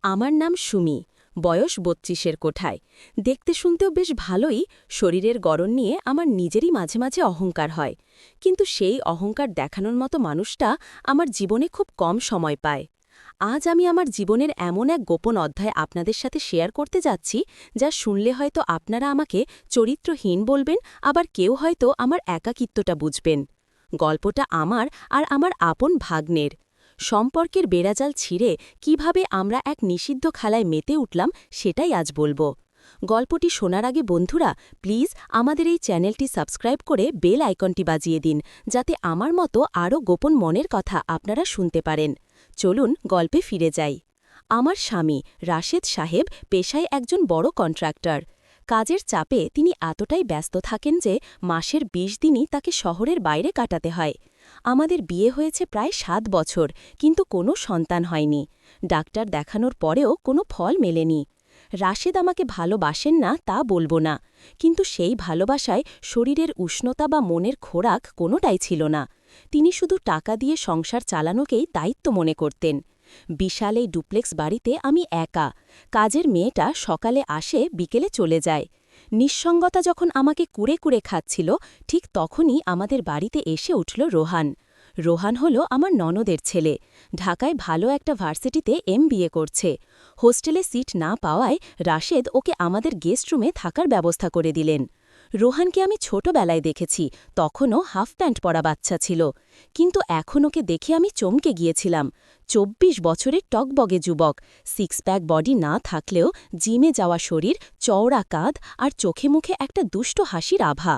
আমার নাম সুমি, বয়স ৩২-এর কোঠায়। দেখতে শুনতেও বেশ ভালোই। শরীরের গড়ন নিয়ে আমার নিজেরই মাঝে মাঝে অহংকার হয়, কিন্তু সেই অহংকার দেখানোর মতো মানুষটা আমার জীবনে খুব কম সময় পায়। আজ আমি আমার জীবনের এমন এক গোপন অধ্যায় আপনাদের সাথে শেয়ার করতে যাচ্ছি, যা শুনলে হয়তো আপনারা আমাকে চরিত্রহীন বলবেন, আবার কেউ হয়তো আমার একাকিত্বটা বুঝবেন। গল্পটা আমার আর আমার আপন ভাগ্নের সম্পর্কের বেড়াজাল ছিঁড়ে কিভাবে আমরা এক নিষিদ্ধ খেলায় মেতে উঠলাম, সেটাই আজ বলবো। গল্পটি শোনার আগে বন্ধুরা, প্লিজ আমাদের এই চ্যানেলটি সাবস্ক্রাইব করে বেল আইকনটি বাজিয়ে দিন, যাতে আমার মতো আরও গোপন মনের কথা আপনারা শুনতে পারেন। চলুন গল্পে ফিরে যাই। আমার স্বামী রাশেদ সাহেব পেশায় একজন বড় কন্ট্রাক্টর। কাজের চাপে তিনি এতটাই ব্যস্ত থাকেন যে মাসের ২০ দিনই তাকে শহরের বাইরে কাটাতে হয়। আমাদের বিয়ে হয়েছে প্রায় ৭ বছর, কিন্তু কোনো সন্তান হয়নি। ডাক্তার দেখানোর পরেও কোনো ফল মেলেনি। রাশেদ আমাকে ভালোবাসেন না তা বলবো না, কিন্তু সেই ভালোবাসায় শরীরের উষ্ণতা বা মনের খোরাক কোনোটাই ছিল না। তিনি শুধু টাকা দিয়ে সংসার চালানোকেই দায়িত্ব মনে করতেন। বিশাল এই ডুপ্লেক্স বাড়িতে আমি একা। কাজের মেয়েটা সকালে আসে, বিকেলে চলে যায়। নিঃসঙ্গতা যখন আমাকে কুরে কুরে খাচ্ছিল, ঠিক তখনই আমাদের বাড়িতে এসে উঠল রোহান। রোহান হল আমার ননদের ছেলে। ঢাকায় ভালো একটা ভার্সিটিতে MBA করছে। হোস্টেলে সিট না পাওয়ায় রাশেদ ওকে আমাদের গেস্ট রুমে থাকার ব্যবস্থা করে দিলেন। রোহানকে আমি ছোটবেলায় দেখেছি, তখনও হাফ প্যান্ট পরা বাচ্চা ছিল, কিন্তু এখন ওকে দেখে আমি চমকে গিয়েছিলাম। ২৪ বছরের টকবগে যুবক, সিক্স প্যাক বডি না থাকলেও জিমে যাওয়া শরীর, চওড়া কাঁধ আর চোখে মুখে একটা দুষ্ট হাসির আভা।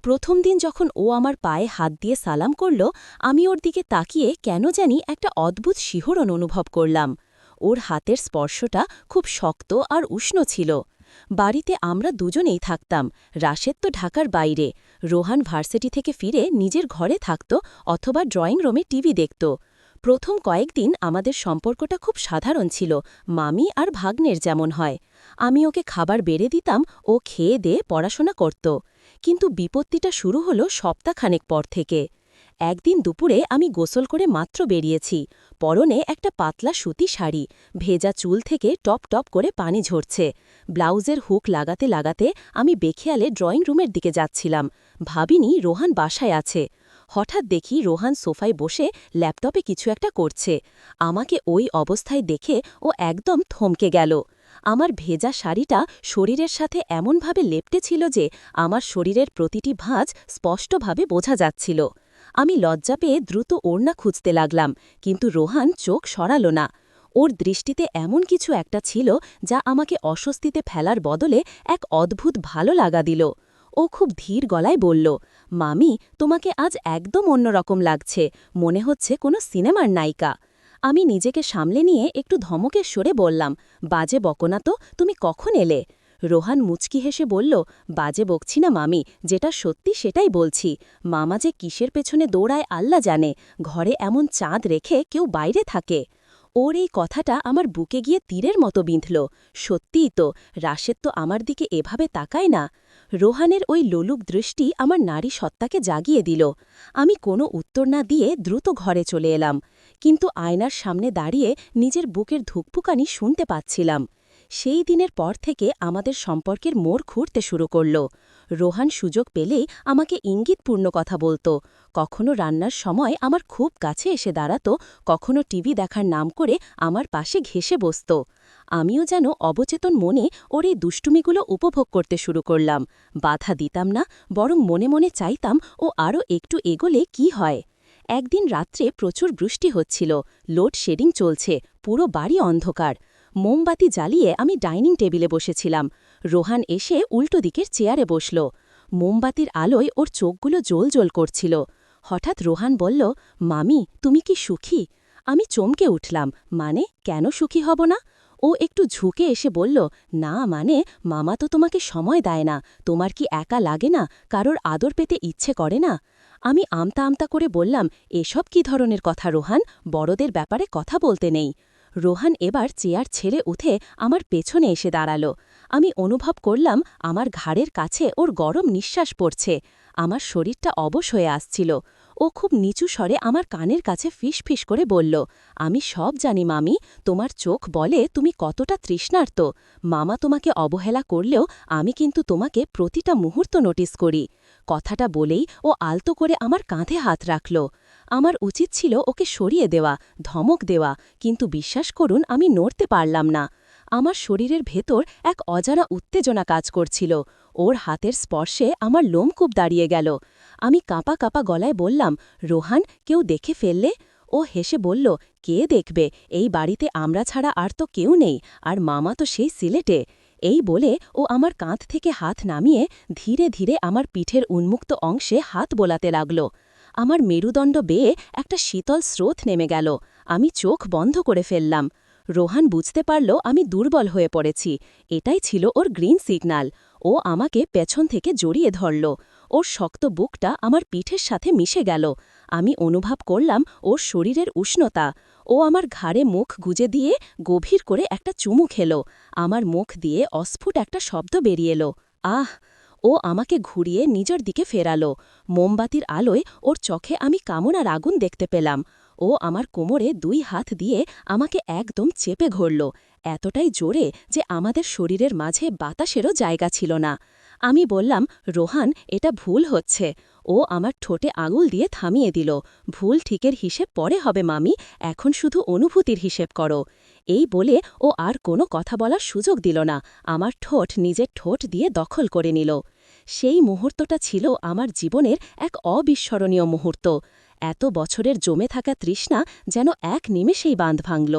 প্রথম দিন যখন ও আমার পায়ে হাত দিয়ে সালাম করল, আমি ওর দিকে তাকিয়ে কেন জানি একটা অদ্ভুত শিহরণ অনুভব করলাম। ওর হাতের স্পর্শটা খুব শক্ত আর উষ্ণ ছিল। বাড়িতে আমরা দুজনেই থাকতাম। রাশেদ তো ঢাকার বাইরে। রোহান ভার্সিটি থেকে ফিরে নিজের ঘরে থাকত অথবা ড্রয়িং রুমে টিভি দেখত। প্রথম কয়েকদিন আমাদের সম্পর্কটা খুব সাধারণ ছিল, মামি আর ভাগ্নের যেমন হয়। আমি ওকে খাবার বেড়ে দিতাম, ও খেয়ে দিয়ে পড়াশোনা করত। কিন্তু বিপত্তিটা শুরু হলো সপ্তাহখানেক পর থেকে। একদিন দুপুরে আমি গোসল করে মাত্র বেরিয়েছি। পরনে একটা পাতলা সুতি শাড়ি, ভেজা চুল থেকে টপ টপ করে পানি ঝরছে। ব্লাউজের হুক লাগাতে লাগাতে আমি বেখেয়ালে ড্রয়িং রুমের দিকে যাচ্ছিলাম। ভাবিনি রোহান বাসায় আছে। হঠাৎ দেখি রোহান সোফায় বসে ল্যাপটপে কিছু একটা করছে। আমাকে ওই অবস্থায় দেখে ও একদম থমকে গেল। আমার ভেজা শাড়িটা শরীরের সাথে এমনভাবে লেপ্টে ছিল যে আমার শরীরের প্রতিটি ভাঁজ স্পষ্টভাবে বোঝা যাচ্ছিল। আমি লজ্জা পেয়ে দ্রুত ওড়না খুঁজতে লাগলাম, কিন্তু রোহান চোখ সরাল না। ওর দৃষ্টিতে এমন কিছু একটা ছিল যা আমাকে অস্বস্তিতে ফেলার বদলে এক অদ্ভুত ভালো লাগা দিল। ও খুব ধীর গলায় বলল, মামি, তোমাকে আজ একদম অন্যরকম লাগছে, মনে হচ্ছে কোনো সিনেমার নায়িকা। আমি নিজেকে সামলে নিয়ে একটু ধমকের সরে বললাম, বাজে বকো না তো, তুমি কখন এলে? রোহান মুচকি হেসে বলল, বাজে বকছি না মামি, যেটা সত্যি সেটাই বলছি। মামা যে কিসের পেছনে দৌড়ায় আল্লাহ জানে, ঘরে এমন চাঁদ রেখে কেউ বাইরে থাকে। ওর এই কথাটা আমার বুকে গিয়ে তীরের মতো বিঁধল। সত্যিই তো, রাশেদ তো আমার দিকে এভাবে তাকায় না। রোহানের ওই লোলুপ দৃষ্টি আমার নারী সত্তাকে জাগিয়ে দিল। আমি কোনো উত্তর না দিয়ে দ্রুত ঘরে চলে এলাম, কিন্তু আয়নার সামনে দাঁড়িয়ে নিজের বুকের ধুকপুকানি শুনতে পাচ্ছিলাম। সেই দিনের পর থেকে আমাদের সম্পর্কের মোড় ঘুরতে শুরু করল। রোহান সুযোগ পেলেই আমাকে ইঙ্গিতপূর্ণ কথা বলত। কখনো রান্নার সময় আমার খুব কাছে এসে দাঁড়াত, কখনো টিভি দেখার নাম করে আমার পাশে ঘেঁষে বসত। আমিও যেন অবচেতন মনে ওর এই দুষ্টুমিগুলো উপভোগ করতে শুরু করলাম। বাধা দিতাম না, বরং মনে মনে চাইতাম ও আরও একটু এগোলে কি হয়। একদিন রাত্রে প্রচুর বৃষ্টি হচ্ছিল, লোডশেডিং চলছে, পুরো বাড়ি অন্ধকার। মোমবাতি জ্বালিয়ে আমি ডাইনিং টেবিলে বসেছিলাম। রোহান এসে উল্টো দিকের চেয়ারে বসল। মোমবাতির আলোয় ওর চোখগুলো জ্বলজ্বল করছিল। হঠাৎ রোহান বলল, মামি, তুমি কি সুখী? আমি চমকে উঠলাম, মানে কেন সুখী হব না? ও একটু ঝুঁকে এসে বলল, না মানে, মামা তো তোমাকে সময় দেয় না, তোমার কি একা লাগে না, কারোর আদর পেতে ইচ্ছে করে না? আমি আমতা আমতা করে বললাম, এসব কি ধরনের কথা রোহান, বড়দের ব্যাপারে কথা বলতে নেই। রোহান এবার চেয়ার ছেড়ে উঠে আমার পেছনে এসে দাঁড়াল। আমি অনুভব করলাম আমার ঘাড়ের কাছে ওর গরম নিঃশ্বাস পড়ছে। আমার শরীরটা অবশ হয়ে আসছিল। ও খুব নিচু স্বরে আমার কানের কাছে ফিসফিস করে বলল, আমি সব জানি মামি, তোমার চোখ বলে তুমি কতটা তৃষ্ণার্ত। মামা তোমাকে অবহেলা করলেও আমি কিন্তু তোমাকে প্রতিটা মুহূর্ত নোটিস করি। কথাটা বলেই ও আলতো করে আমার কাঁধে হাত রাখল। আমার উচিত ছিল ওকে সরিয়ে দেওয়া, ধমক দেওয়া, কিন্তু বিশ্বাস করুন আমি নড়তে পারলাম না। আমার শরীরের ভেতর এক অজানা উত্তেজনা কাজ করছিল। ওর হাতের স্পর্শে আমার লোমকূপ দাঁড়িয়ে গেল। আমি কাঁপা কাঁপা গলায় বললাম, রোহান, কেউ দেখে ফেললে? ও হেসে বলল, কে দেখবে, এই বাড়িতে আমরা ছাড়া আর তো কেউ নেই, আর মামা তো সেই সিলেটে। এই বলে ও আমার কাঁধ থেকে হাত নামিয়ে ধীরে ধীরে আমার পিঠের উন্মুক্ত অংশে হাত বোলাতে লাগল। আমার মেরুদণ্ড বেয়ে একটা শীতল স্রোত নেমে গেল। আমি চোখ বন্ধ করে ফেললাম। রোহান বুঝতে পারল আমি দুর্বল হয়ে পড়েছি। এটাই ছিল ওর গ্রিন সিগন্যাল। ও আমাকে পেছন থেকে জড়িয়ে ধরল। ওর শক্ত বুকটা আমার পিঠের সাথে মিশে গেল। আমি অনুভব করলাম ওর শরীরের উষ্ণতা। ও আমার ঘাড়ে মুখ গুজে দিয়ে গভীর করে একটা চুমু খেল। আমার মুখ দিয়ে অস্ফুট একটা শব্দ বেরিয়ে এলো, আহ! ও আমাকে ঘুরিয়ে নিজের দিকে ফেরালো। মোমবাতির আলোয় ওর চোখে আমি কামনার আগুন দেখতে পেলাম। ও আমার কোমরে 2 হাত দিয়ে আমাকে একদম চেপে ধরল, এতটাই জোরে যে আমাদের শরীরের মাঝে বাতাসেরও জায়গা ছিল না। আমি বললাম, রোহান, এটা ভুল হচ্ছে। ও আমার ঠোঁটে আঙুল দিয়ে থামিয়ে দিল। ভুল ঠিকের হিসেব পরে হবে মামি, এখন শুধু অনুভূতির হিসেব করো। এই বলে ও আর কোনো কথা বলার সুযোগ দিল না, আমার ঠোঁট নিজের ঠোঁট দিয়ে দখল করে নিল। সেই মুহূর্তটা ছিল আমার জীবনের এক অবিস্মরণীয় মুহূর্ত। এত বছরের জমে থাকা তৃষ্ণা যেন এক নিমেষেই বাঁধ ভাঙল।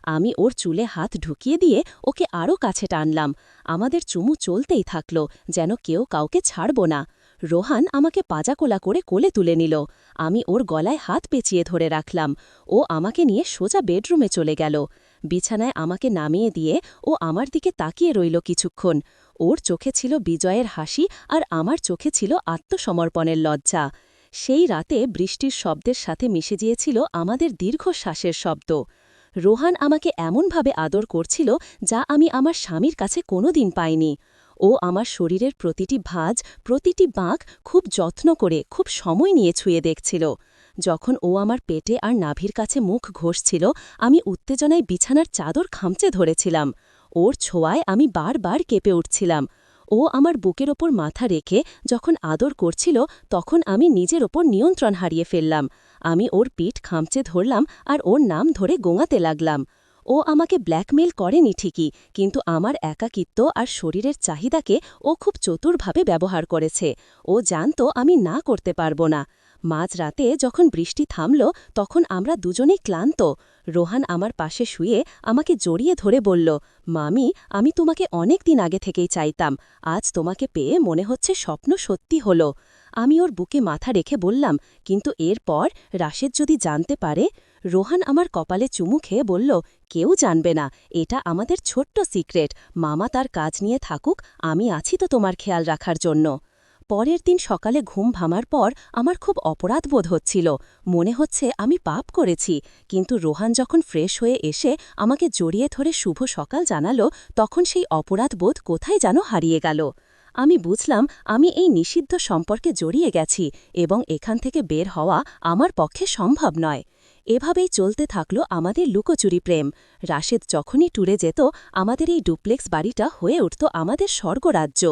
আমি ওর চুলে হাত ঢুকিয়ে দিয়ে ওকে আরও কাছে টানলাম। আমাদের চুমু চলতেই থাকল, যেন কেউ কাউকে ছাড়ব না। রোহান আমাকে পাজাকোলা করে কোলে তুলে নিল। আমি ওর গলায় হাত পেঁচিয়ে ধরে রাখলাম। ও আমাকে নিয়ে সোজা বেডরুমে চলে গেল। বিছানায় আমাকে নামিয়ে দিয়ে ও আমার দিকে তাকিয়ে রইল কিছুক্ষণ। ওর চোখে ছিল বিজয়ের হাসি, আর আমার চোখে ছিল আত্মসমর্পণের লজ্জা। সেই রাতে বৃষ্টির শব্দের সাথে মিশে গিয়েছিল আমাদের দীর্ঘশ্বাসের শব্দ। রোহান আমাকে এমনভাবে আদর করছিল যা আমি আমার স্বামীর কাছে কোনোদিন পাইনি। ও আমার শরীরের প্রতিটি ভাঁজ, প্রতিটি বাঁক খুব যত্ন করে, খুব সময় নিয়ে ছুঁয়ে দেখছিল। যখন ও আমার পেটে আর নাভির কাছে মুখ ঘষছিল, আমি উত্তেজনায় বিছানার চাদর খামচে ধরেছিলাম। ওর ছোঁয়ায় আমি বারবার কেঁপে উঠছিলাম। ও আমার বুকের ওপর মাথা রেখে যখন আদর করছিল, তখন আমি নিজের ওপর নিয়ন্ত্রণ হারিয়ে ফেললাম। আমি ওর পিঠ খামচে ধরলাম আর ওর নাম ধরে গোঙাতে লাগলাম। ও আমাকে ব্ল্যাকমেল করেনি ঠিকই, কিন্তু আমার একাকিত্ব আর শরীরের চাহিদাকে ও খুব চতুরভাবে ব্যবহার করেছে। ও জানত আমি না করতে পারব না। মাঝরাতে যখন বৃষ্টি থামল, তখন আমরা দুজনেই ক্লান্ত। রোহান আমার পাশে শুয়ে আমাকে জড়িয়ে ধরে বলল, মামি, আমি তোমাকে অনেক দিন আগে থেকেই চাইতাম। আজ তোমাকে পেয়ে মনে হচ্ছে স্বপ্ন সত্যি হল। আমি ওর বুকে মাথা রেখে বললাম, কিন্তু এরপর রাশেদ যদি জানতে পারে? রোহান আমার কপালে চুমু খেয়ে বলল, কেউ জানবে না, এটা আমাদের ছোট্ট সিক্রেট। মামা তার কাজ নিয়ে থাকুক, আমি আছি তো তোমার খেয়াল রাখার জন্য। পরের দিন সকালে ঘুম ভাঙার পর আমার খুব অপরাধ বোধ হচ্ছিল। মনে হচ্ছে আমি পাপ করেছি। কিন্তু রোহান যখন ফ্রেশ হয়ে এসে আমাকে জড়িয়ে ধরে শুভ সকাল জানালো, তখন সেই অপরাধ বোধ কোথায় যেন হারিয়ে গেল। আমি বুঝলাম আমি এই নিষিদ্ধ সম্পর্কে জড়িয়ে গেছি এবং এখান থেকে বের হওয়া আমার পক্ষে সম্ভব নয়। এভাবেই চলতে থাকল আমাদের লুকোচুরি প্রেম। রাশেদ যখনই ট্যুরে যেত, আমাদের এই ডুপ্লেক্স বাড়িটা হয়ে উঠত আমাদের স্বর্গরাজ্য।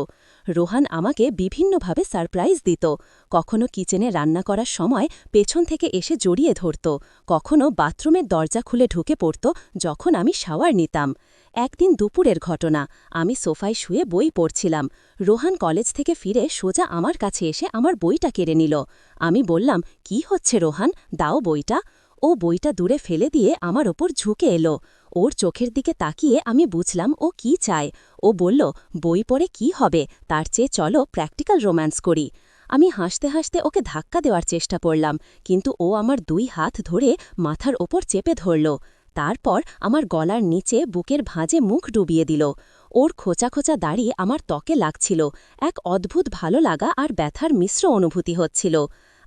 রোহান আমাকে বিভিন্নভাবে সারপ্রাইজ দিত। কখনো কিচেনে রান্না করার সময় পেছন থেকে এসে জড়িয়ে ধরত, কখনো বাথরুমের দরজা খুলে ঢুকে পড়ত যখন আমি শাওয়ার নিতাম। একদিন দুপুরের ঘটনা, আমি সোফায় শুয়ে বই পড়ছিলাম। রোহান কলেজ থেকে ফিরে সোজা আমার কাছে এসে আমার বইটা কেড়ে নিল। আমি বললাম, কি হচ্ছে রোহান, দাও বইটা। ও বইটা দূরে ফেলে দিয়ে আমার ওপর ঝুঁকে এলো। ওর চোখের দিকে তাকিয়ে আমি বুঝলাম ও কি চায়। ও বলল, বই পড়ে কি হবে, তার চেয়ে চলো প্র্যাকটিক্যাল রোম্যান্স করি। আমি হাসতে হাসতে ওকে ধাক্কা দেওয়ার চেষ্টা করলাম, কিন্তু ও আমার 2 হাত ধরে মাথার ওপর চেপে ধরল। তারপর আমার গলার নিচে বুকের ভাঁজে মুখ ডুবিয়ে দিল। ওর খোঁচা খোঁচা দাড়ি আমার ত্বকে লাগছিল। এক অদ্ভুত ভালো লাগা আর ব্যথার মিশ্র অনুভূতি হচ্ছিল।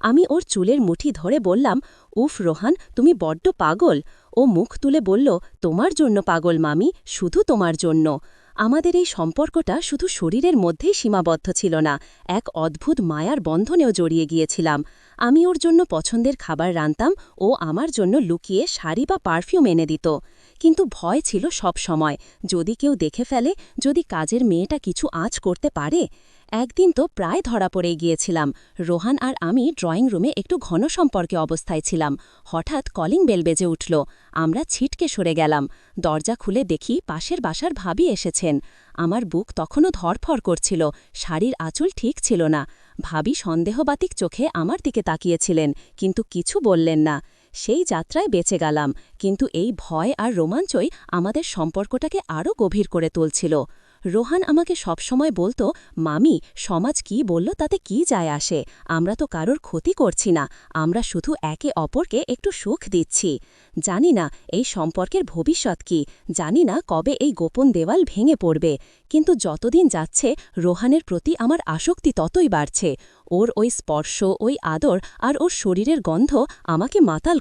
আমি ওর চুলের মুঠি ধরে বললাম, উফ রোহান, তুমি বড্ড পাগল। ও মুখ তুলে বলল, তোমার জন্য পাগল মামি, শুধু তোমার জন্য। আমাদের এই সম্পর্কটা শুধু শরীরের মধ্যেই সীমাবদ্ধ ছিল না, এক অদ্ভুত মায়ার বন্ধনেও জড়িয়ে গিয়েছিলাম। আমি ওর জন্য পছন্দের খাবার রাঁধতাম, ও আমার জন্য লুকিয়ে শাড়ি বা পারফিউম এনে দিত। কিন্তু ভয় ছিল সব সময়, যদি কেউ দেখে ফেলে, যদি কাজের মেয়েটা কিছু আঁচ করতে পারে। একদিন তো প্রায় ধরা পড়ে গিয়েছিলাম। রোহান আর আমি ড্রয়িং রুমে একটু ঘন সম্পর্কে অবস্থায় ছিলাম। হঠাৎ কলিং বেল বেজে উঠল। আমরা ছিটকে সরে গেলাম। দরজা খুলে দেখি পাশের বাসার ভাবি এসেছেন। আমার বুক তখনও ধড়ফড় করছিল, শাড়ির আঁচল ঠিক ছিল না। ভাবি সন্দেহবাতিক চোখে আমার দিকে তাকিয়েছিলেন, কিন্তু কিছু বললেন না। সেই যাত্রায় বেঁচে গেলাম, কিন্তু এই ভয় আর রোমাঞ্চই আমাদের সম্পর্কটাকে আরও গভীর করে তুলছিল। রোহান আমাকে সবসময় বলতো, মামি, সমাজ কি বলল তাতে কি যায় আসে, আমরা তো কারোর ক্ষতি করছি না, আমরা শুধু একে অপরকে একটু সুখ দিচ্ছি। জানি না এই সম্পর্কের ভবিষ্যৎ কি, জানি না কবে এই গোপন দেওয়াল ভেঙে পড়বে, কিন্তু যতদিন যাচ্ছে রোহানের প্রতি আমার আসক্তি ততই বাড়ছে। ওর ওই স্পর্শ, ওই আদর আর ওর শরীরের গন্ধ আমাকে মাতাল